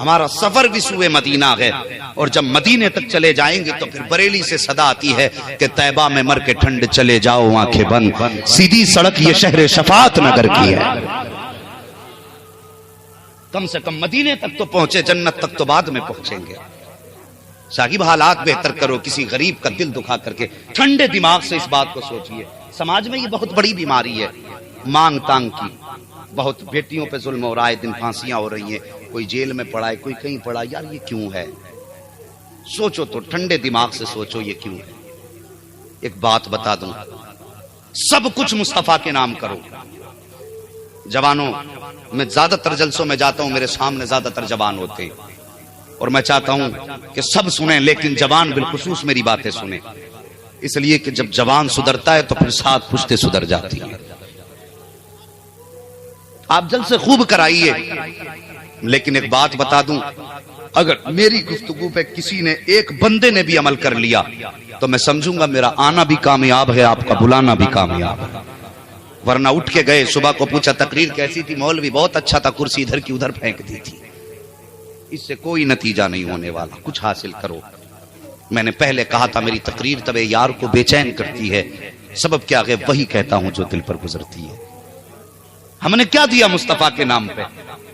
ہمارا سفر بھی سوئے مدینہ ہے، اور جب مدینے تک چلے جائیں گے تو پھر بریلی سے صدا آتی ہے کہ طیبہ میں مر کے ٹھنڈ چلے جاؤ آنکھیں بند، سیدھی سڑک یہ شہر شفاعت نگر کی ہے۔ کم سے کم مدینے تک تو پہنچے، جنت تک تو بعد میں پہنچیں گے۔ صاحب حالات بہتر کرو، کسی غریب کا دل دکھا کر کے ٹھنڈے دماغ سے اس بات کو سوچئے۔ سماج میں یہ بہت بڑی بیماری ہے مانگ تانگ کی، بہت بیٹیوں پہ ظلم ہو رہا ہے، دن پھانسیاں ہو رہی ہیں، کوئی جیل میں پڑا ہے، کوئی کہیں پڑا، یار یہ کیوں ہے؟ سوچو تو، ٹھنڈے دماغ سے سوچو یہ کیوں ہے۔ ایک بات بتا دوں، سب کچھ مصطفیٰ کے نام کرو۔ جوانوں، میں زیادہ تر جلسوں میں جاتا ہوں، میرے سامنے زیادہ تر جوان ہوتے ہیں، اور میں چاہتا ہوں کہ سب سنیں، لیکن جوان بالخصوص میری باتیں سنیں، اس لیے کہ جب جوان سدھرتا ہے تو پھر ساتھ پشتے سدھر جاتی ہیں۔ آپ جلسے خوب کرائیے، لیکن ایک بات بتا دوں، اگر میری گفتگو پہ کسی نے، ایک بندے نے بھی عمل کر لیا تو میں سمجھوں گا میرا آنا بھی کامیاب ہے، آپ کا بلانا بھی کامیاب ہے۔ ورنہ اٹھ کے گئے، صبح کو پوچھا تقریر کیسی تھی، مولوی بہت اچھا تھا، کرسی ادھر کی ادھر پھینک دی تھی۔ اس سے کوئی نتیجہ نہیں ہونے والا، کچھ حاصل کرو۔ میں نے پہلے کہا تھا میری تقریر طبع یار کو بے چین کرتی ہے، سبب کیا ہے؟ وہی کہتا ہوں جو دل پر گزرتی ہے۔ ہم نے کیا دیا مصطفیٰ کے نام پہ،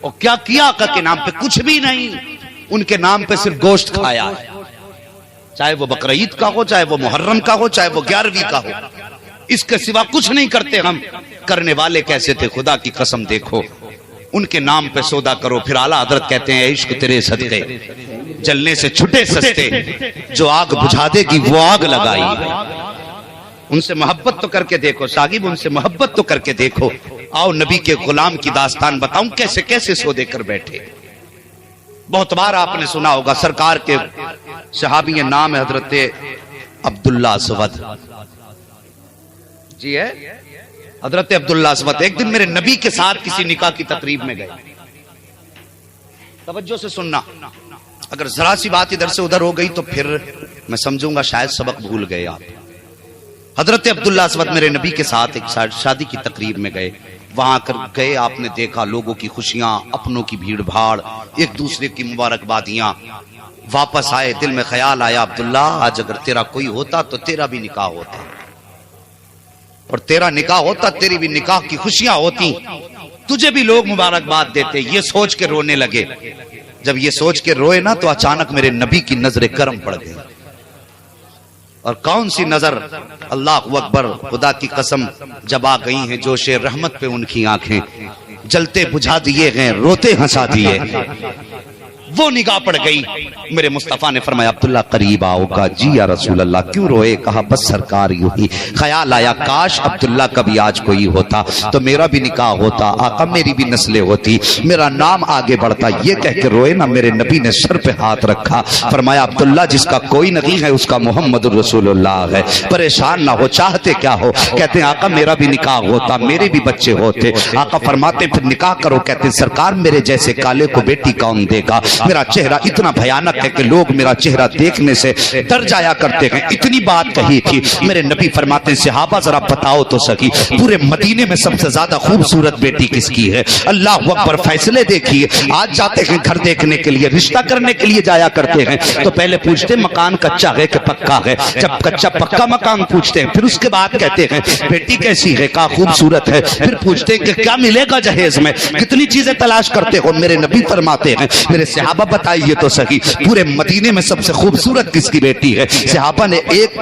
اور کیا کیا آقا کے نام پہ؟ کچھ بھی نہیں، ان کے نام پہ صرف گوشت کھایا ہے، چاہے وہ بقرعید کا ہو، چاہے وہ محرم کا ہو، چاہے وہ 11ویں کا ہو، اس کے سوا کچھ نہیں کرتے ہم۔ کرنے والے کیسے تھے؟ خدا کی قسم دیکھو، ان کے نام پہ سودا کرو۔ پھر اعلیٰ حضرت کہتے ہیں عشق تیرے صدقے جلنے سے چھٹے سستے، جو آگ بجھا دے گی وہ آگ لگائی۔ ان سے محبت تو کر کے دیکھو شاگب، ان سے محبت تو کر کے دیکھو۔ آؤ نبی کے غلام کی داستان بتاؤں کیسے کیسے سودے کر بیٹھے۔ بہت بار آپ نے سنا ہوگا، سرکار کے صحابی نام ہے حضرت عبداللہ اسود، جی ہے حضرت عبداللہ اسود۔ ایک دن میرے نبی کے ساتھ کسی نکاح کی تقریب میں گئے، توجہ سے سننا، اگر ذرا سی بات ادھر سے ادھر ہو گئی تو پھر میں سمجھوں گا شاید سبق بھول گئے آپ۔ حضرت عبداللہ اسود میرے نبی کے ساتھ ایک شادی کی تقریب میں گئے، وہاں کر گئے، آپ نے دیکھا لوگوں کی خوشیاں، اپنوں کی بھیڑ بھاڑ، ایک دوسرے کی مبارکبادیاں۔ واپس آئے، دل میں خیال آیا عبداللہ آج اگر تیرا کوئی ہوتا تو تیرا بھی نکاح ہوتا، اور تیرا نکاح ہوتا، تیری بھی نکاح کی خوشیاں ہوتی، تجھے بھی لوگ مبارکباد دیتے۔ یہ سوچ کے رونے لگے۔ جب یہ سوچ کے روئے نا تو اچانک میرے نبی کی نظر کرم پڑ گئی، اور کون سی نظر؟ اللہ اکبر، خدا کی قسم، جب آ گئی ہیں جوش رحمت پہ ان کی آنکھیں، جلتے بجھا دیے گئے، روتے ہنسا دیے، وہ نگاہ پڑ گئی۔ میرے مصطفیٰ نے فرمایا عبداللہ قریب آؤ گا۔ جی یا رسول اللہ، کیوں روئے؟ کہا بس سرکار یوں ہی خیال آیا کاش عبداللہ کا بھی آج کوئی ہوتا تو میرا بھی نکاح ہوتا، آقا میری بھی نسلیں ہوتی، میرا نام آگے بڑھتا۔ یہ کہہ کے روئے نا، میرے نبی نے سر پہ ہاتھ رکھا، فرمایا عبداللہ جس کا کوئی نہیں ہے اس کا محمد الرسول اللہ ہے، پریشان نہ ہو، چاہتے کیا ہو؟ کہتے ہیں آقا میرا بھی نکاح ہوتا، میرے بھی بچے ہوتے۔ آقا فرماتے پھر نکاح کرو۔ کہتے ہیں سرکار میرے جیسے کالے کو بیٹی کون دے گا؟ میرا چہرہ اتنا بھیانک ہے کہ لوگ میرا چہرہ دیکھنے سے ڈر جایا کرتے ہیں۔ اتنی بات کہی تھی۔ میرے نبی فرماتے ہیں صحابہ ذرا بتاؤ تو سکی، پورے مدینے میں سب سے زیادہ خوبصورت بیٹی کس کی ہے؟ اللہ اکبر، فیصلے دیکھیے۔ آج جاتے ہیں گھر دیکھنے کے لیے، رشتہ کرنے کے لیے جایا کرتے ہیں تو پہلے پوچھتے مکان کچا ہے کہ پکا ہے، جب کچا پکا مکان پوچھتے ہیں، پھر اس کے بعد کہتے ہیں بیٹی کیسی ہے؟ کہا خوبصورت ہے۔ پھر پوچھتے ہیں کہ کیا ملے گا جہیز میں؟ کتنی چیزیں تلاش کرتے ہو؟ میرے نبی فرماتے ہیں میرے صحابہ بتائیے تو سکی، پورے مدینے میں سب سے خوبصورت کس کی بیٹی ہے؟ صحابہ نے ایک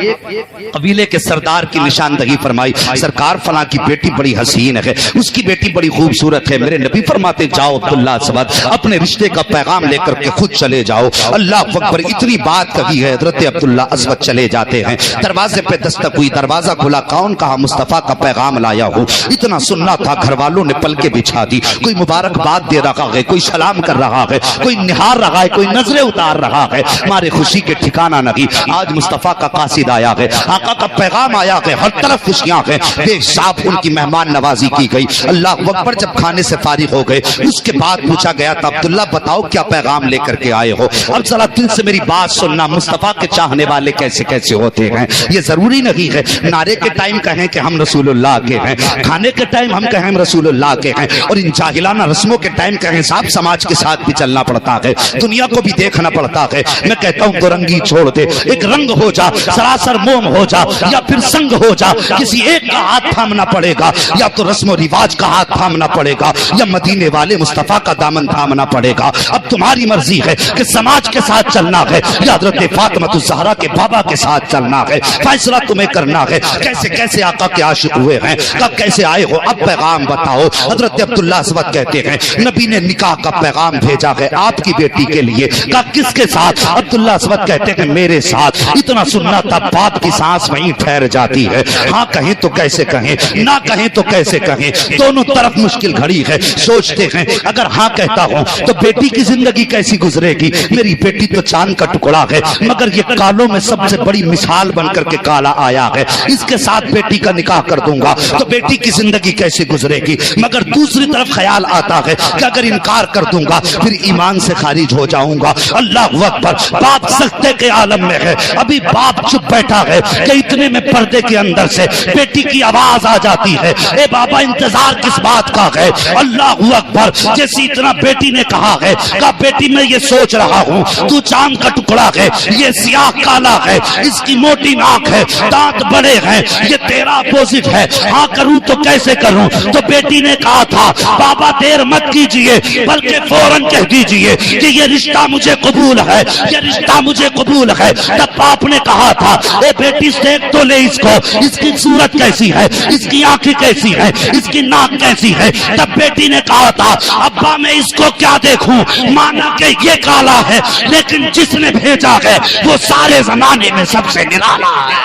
قبیلے کے سردار کی نشاندہی فرمائی، سرکار فلاں کی بیٹی بڑی حسین ہے، اس کی بیٹی بڑی خوبصورت ہے۔ میرے نبی فرماتے جاؤ عبداللہ اسود، اپنے رشتے کا پیغام لے کر کے خود چلے جاؤ۔ اللہ اکبر، اتنی بات کہی ہے، حضرت عبداللہ اسود چلے جاتے ہیں۔ دروازے پہ دستک ہوئی، دروازہ کھلا، کون؟ کہا مصطفیٰ کا پیغام لایا ہوں۔ اتنا سننا تھا، گھر والوں نے پلکیں بچھا دی، کوئی مبارکباد دے رہا ہے، کوئی سلام کر رہا ہے، کوئی نہار رہا ہے، کوئی نظریں اتار گزار رہا ہے، ہمارے خوشی کے ٹھکانہ نہیں۔ آج مصطفیٰ کا قاصد آیا ہے، آقا کا پیغام آیا ہے، ہر طرف خوشیاں ہیں، بے حساب ان کی مہمان نوازی کی گئی۔ اللہ اکبر۔ جب کھانے سے فارغ ہو گئے اس کے بعد پوچھا گیا تھا عبداللہ بتاؤ کیا پیغام لے کر کے آئے ہو؟ اب ذرا دل سے میری بات سننا، مصطفیٰ کے چاہنے والے کیسے کیسے ہوتے ہیں۔ یہ ضروری نہیں ہے نعرے کے ٹائم کہیں کہ ہم رسول اللہ کے ہیں، کھانے کے ٹائم ہم کہیں رسول اللہ کے ہیں، اور ان جاہلانہ رسموں کے ٹائم کہیں صاحب سماج کے ساتھ بھی چلنا پڑتا ہے، دنیا کو بھی دیکھنا پڑتا ہے۔ میں کہتا ہوں دو رنگی چھوڑ دے، ایک رنگ ہو جا، سراسر موم ہو جا، یا پھر سنگ ہو جا، کسی ایک کا ہاتھ تھامنا پڑے گا، یا تو رسم و رواج کا ہاتھ تھامنا پڑے گا، یا مدینے والے مصطفیٰ کا دامن تھامنا پڑے گا۔ اب تمہاری مرضی ہے کہ سماج کے ساتھ چلنا ہے یا حضرت فاطمہ الزہرا کے بابا کے ساتھ چلنا ہے، فیصلہ تمہیں کرنا ہے۔ کیسے کیسے آقا کے عاشق ہوئے ہیں، کب کیسے آئے ہو، اب پیغام بتاؤ۔ حضرت عبداللہ اسود کہتے ہیں نبی نے نکاح کا پیغام بھیجا ہے آپ کی بیٹی کے لیے، کہا کس کے ساتھ؟ عبداللہ اسود کہتے ہیں میرے ساتھ۔ اتنا سننا تھا باپ کی سانس وہیں ٹھہر جاتی ہے، ہاں کہیں تو کیسے کہیں، نہ کہیں تو کیسے کہیں، دونوں طرف مشکل گھڑی ہے۔ سوچتے ہیں اگر ہاں کہتا ہوں تو بیٹی کی زندگی کیسی گزرے گی؟ میری بیٹی تو چاند کا ٹکڑا ہے مگر یہ کالوں میں سب سے بڑی مثال بن کر کے کالا آیا ہے، اس کے ساتھ بیٹی کا نکاح کر دوں گا تو بیٹی کی زندگی کیسے گزرے گی؟ مگر دوسری طرف خیال آتا ہے کہ اگر انکار کر دوں گا پھر ایمان سے خارج ہو جاؤں گا۔ اللہ اکبر۔ باپ سکتے کے عالم میں ہے، ابھی باپ چپ بیٹھا ہے کہ اتنے میں پردے کے اندر سے بیٹی کی آواز آ جاتی ہے، اے بابا انتظار کس بات کا ہے؟ اللہ اکبر۔ جیسے اتنا بیٹی نے کہا ہے، کہا بیٹی میں یہ سوچ رہا ہوں تو چاند کا ٹکڑا ہے، یہ سیاہ کالا ہے، اس کی موٹی ناک ہے، دانت بڑے ہیں، یہ تیرا اپوزٹ ہے، ہاں کروں تو کیسے کروں؟ تو بیٹی نے کہا تھا بابا دیر مت کیجئے بلکہ فوراً کہہ دیجئے کہ یہ رشتہ مجھے قبول ہے، یہ رشتہ مجھے قبول ہے۔ تب باپ نے کہا تھا اے بیٹی دیکھ تو لے اس کو، اس کی صورت کیسی ہے، اس کی آنکھیں کیسی ہے، اس کی ناک کیسی ہے۔ تب بیٹی نے کہا تھا ابا میں اس کو کیا دیکھوں، مانا کہ یہ کالا ہے لیکن جس نے بھیجا ہے وہ سارے زمانے میں سب سے نرالا ہے۔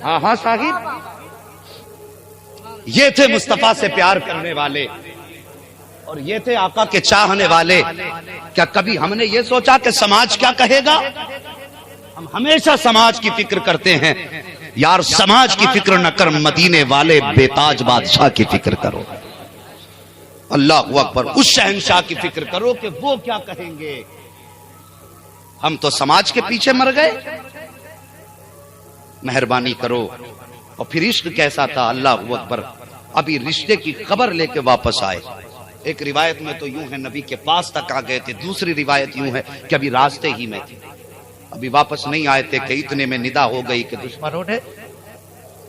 ہاں ہاں صاحب، یہ تھے مصطفیٰ سے پیار کرنے والے اور یہ تھے آقا کے چاہنے والے۔ کیا کبھی ہم نے یہ سوچا کہ سماج کیا کہے گا؟ ہم ہمیشہ سماج کی فکر کرتے ہیں، یار سماج کی فکر نہ کر، مدینے والے بے تاج بادشاہ کی فکر کرو۔ اللہ اکبر۔ اس شہنشاہ کی فکر کرو کہ وہ کیا کہیں گے۔ ہم تو سماج کے پیچھے مر گئے۔ مہربانی کرو۔ اور پھر عشق کیسا تھا، اللہ اکبر۔ ابھی رشتے کی خبر لے کے واپس آئے۔ ایک روایت میں تو یوں ہے نبی کے پاس تک آ گئے تھے، دوسری روایت یوں ہے کہ ابھی راستے ہی میں تھے، ابھی واپس نہیں آئے تھے کہ اتنے میں ندا ہو گئی کہ دشمنوں نے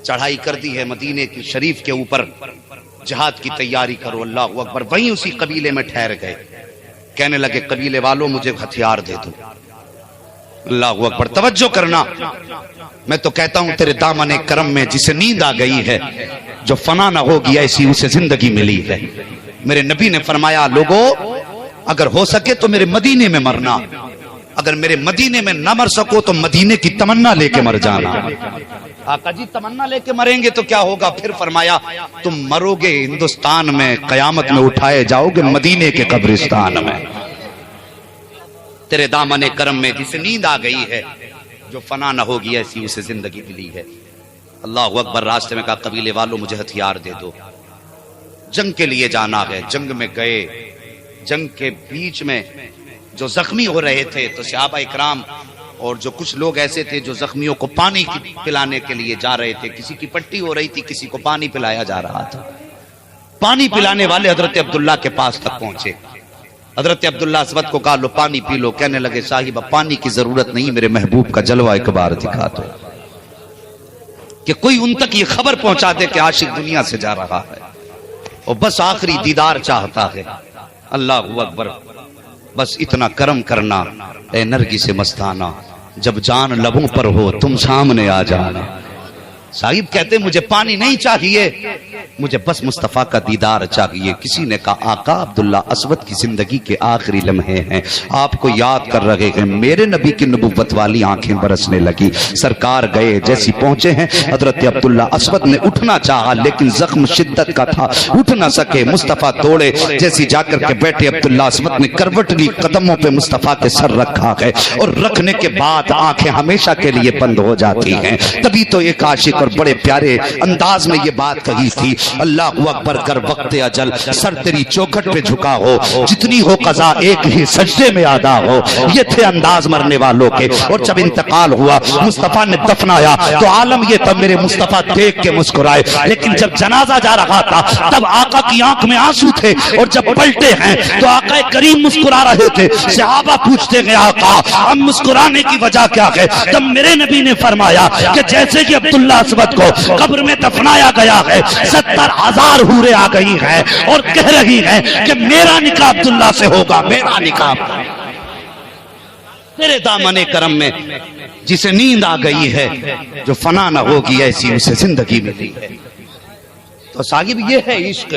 چڑھائی کر دی ہے مدینے کی شریف کے اوپر، جہاد کی تیاری کرو۔ اللہ اکبر۔ وہیں اسی قبیلے میں ٹھہر گئے، کہنے لگے قبیلے والوں مجھے ہتھیار دے دو۔ اللہ اکبر۔ توجہ کرنا، میں تو کہتا ہوں تیرے دامن کرم میں جسے نیند آ گئی ہے، جو فنا نہ ہوگی ایسی اسے زندگی ملی ہے۔ میرے نبی نے فرمایا لوگو اگر ہو سکے تو میرے مدینے میں مرنا، اگر میرے مدینے میں نہ مر سکو تو مدینے کی تمنا لے کے مر جانا۔ آقا جی تمنا لے کے مریں گے تو کیا ہوگا؟ پھر فرمایا تم مرو گے ہندوستان میں، قیامت میں اٹھائے جاؤ گے مدینے کے قبرستان میں۔ تیرے دامن کرم میں جسے نیند آ گئی ہے، جو فنا نہ ہوگی ایسی اسے زندگی ملی ہے۔ اللہ اکبر۔ راستے میں کہا قبیلے والوں مجھے ہتھیار دے دو، جنگ کے لیے جانا ہے۔ جنگ میں گئے، جنگ کے بیچ میں جو زخمی ہو رہے تھے تو صحابہ اکرام اور جو کچھ لوگ ایسے تھے جو زخمیوں کو پانی پلانے کے لیے جا رہے تھے، کسی کی پٹی ہو رہی تھی، کسی کو پانی پلایا جا رہا تھا۔ پانی پلانے والے حضرت عبداللہ کے پاس تک پہنچے، حضرت عبداللہ اسود کو کہا لو پانی پی لو۔ کہنے لگے صاحب پانی کی ضرورت نہیں، میرے محبوب کا جلوہ ایک بار دکھا دو، کہ کوئی ان تک یہ خبر پہنچا دے کہ عاشق دنیا سے جا رہا ہے اور بس آخری دیدار چاہتا ہے۔ اللہ اکبر۔ بس اتنا کرم کرنا اے نرگس مستانہ، جب جان لبوں پر ہو تم سامنے آ جانا۔ صاحب کہتے مجھے پانی نہیں چاہیے، مجھے بس مصطفیٰ کا دیدار چاہیے. کسی نے کہا آقا عبداللہ اسود کی زندگی کے آخری لمحے ہیں, آپ کو یاد کر رہے ہیں. میرے نبی کی نبوت والی آنکھیں برسنے لگی. سرکار گئے, جیسی پہنچے ہیں حضرت عبداللہ اسود نے اٹھنا چاہا لیکن زخم شدت کا تھا, اٹھ نہ سکے. مصطفیٰ دوڑے, جیسی جا کر کے بیٹھے عبداللہ اسود نے کروٹ لی, قدموں پہ مصطفیٰ کے سر رکھا ہے اور رکھنے کے بعد آنکھیں ہمیشہ کے لیے بند ہو جاتی ہیں. تبھی تو ایک عاشق اور بڑے پیارے انداز میں یہ بات کہی تھی, اللہ اکبر کر وقت اجل, سر تیری چوکھٹ پہ جھکا ہو, جتنی ہو قضا ایک ہی سجدے میں ادا ہو. یہ تھے انداز مرنے والوں کے. اور جب انتقال ہوا, مصطفیٰ نے دفنایا تو عالم یہ تھا میرے مصطفیٰ دیکھ کے مسکرائے. لیکن جب جنازہ جا رہا تھا تب آقا کی آنکھ میں آنسو تھے, اور جب پلٹے ہیں تو آقا کریم مسکرا رہے تھے. صحابہ پوچھتے گئے آقا اب مسکرانے کی وجہ کیا ہے؟ تب میرے نبی نے فرمایا کہ جیسے کہ عبداللہ اسود کو قبر میں دفنایا گیا ہے, 70,000 حوریں آ گئی ہیں اور کہہ رہی ہیں کہ میرا نکاح عبداللہ سے ہوگا, میرا نکاح. تیرے دامن کرم میں جسے نیند آ گئی ہے, جو فنا نہ ہوگی ایسی اسے زندگی ملی ہے. تو صاحب یہ ہے عشق.